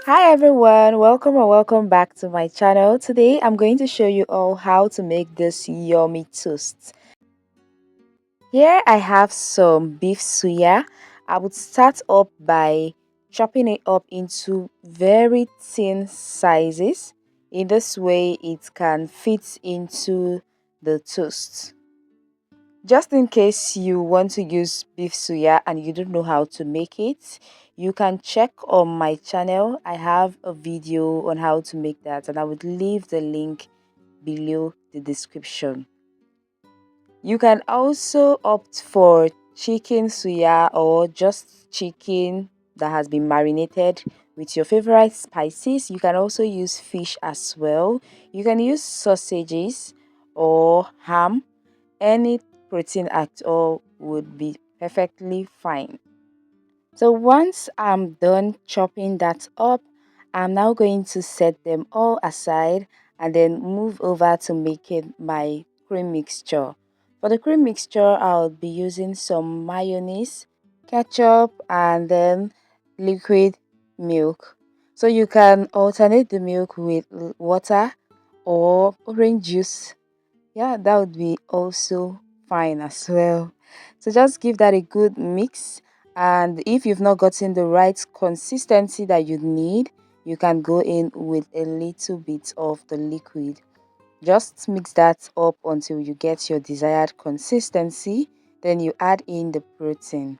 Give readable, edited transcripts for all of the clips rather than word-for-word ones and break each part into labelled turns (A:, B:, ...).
A: Hi everyone, welcome or welcome back to my channel. Today I'm going to show you all how to make this yummy toast. Here I have some beef suya. I would start up by chopping it up into very thin sizes. In this way it can fit into the toast. Just in case you want to use beef suya and you don't know how to make it, you can check on my channel. I have a video on how to make that and I would leave the link below the description. You can also opt for chicken suya or just chicken that has been marinated with your favorite spices. You can also use fish as well. You can use sausages or ham. Any protein at all would be perfectly fine. So once I'm done chopping that up, I'm now going to set them all aside and then move over to making my cream mixture. For the cream mixture, I'll be using some mayonnaise, ketchup, and then liquid milk. So you can alternate the milk with water or orange juice. Yeah, that would be also fine as well. So just give that a good mix. And if you've not gotten the right consistency that you need, you can go in with a little bit of the liquid. Just mix that up until you get your desired consistency. Then you add in the protein.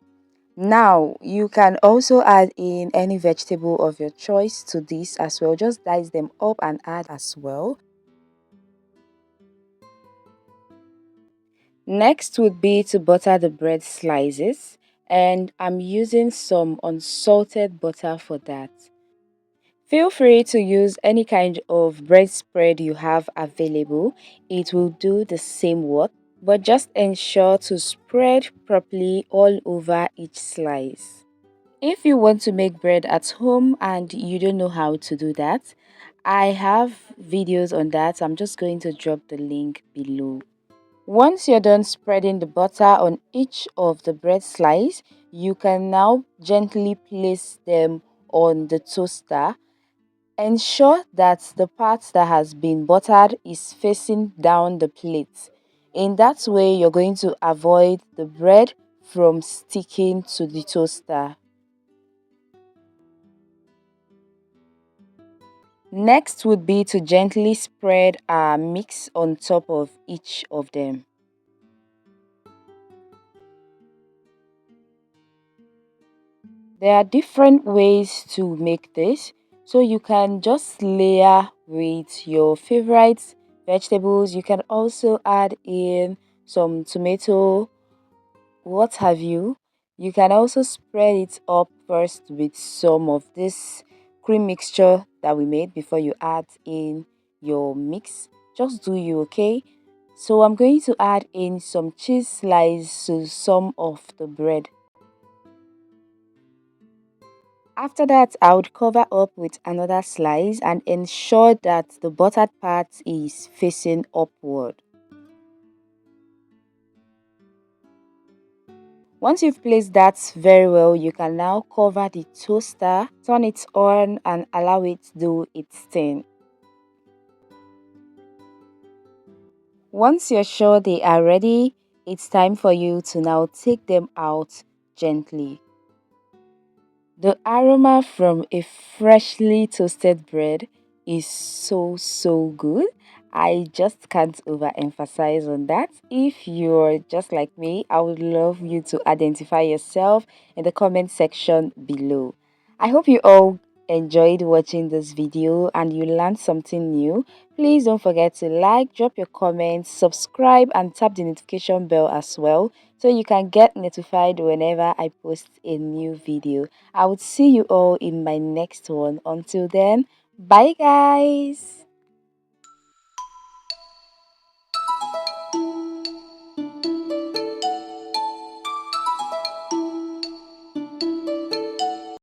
A: Now, you can also add in any vegetable of your choice to this as well. Just dice them up and add as well. Next would be to butter the bread slices, and I'm using some unsalted butter for that. Feel free to use any kind of bread spread you have available, it will do the same work, but just ensure to spread properly all over each slice. If you want to make bread at home and you don't know how to do that, I have videos on that. I'm just going to drop the link below. Once you're done spreading the butter on each of the bread slice, you can now gently place them on the toaster. Ensure that the part that has been buttered is facing down the plate. In that way, you're going to avoid the bread from sticking to the toaster. Next would be to gently spread our mix on top of each of them. There are different ways to make this. So you can just layer with your favorite vegetables. You can also add in some tomato, what have you. You can also spread it up first with some of this cream mixture that we made before you add in your mix. Just do you, okay? So I'm going to add in some cheese slice to some of the bread. After that, I would cover up with another slice and ensure that the buttered part is facing upward. Once you've placed that very well, you can now cover the toaster, turn it on and allow it to do its thing. Once you're sure they are ready, it's time for you to now take them out gently. The aroma from a freshly toasted bread is so good. I just can't overemphasize on that. If you're just like me, I would love you to identify yourself in the comment section below. I hope you all enjoyed watching this video and you learned something new. Please don't forget to like, drop your comments, subscribe and tap the notification bell as well so you can get notified whenever I post a new video. I would see you all in my next one. Until then, bye guys!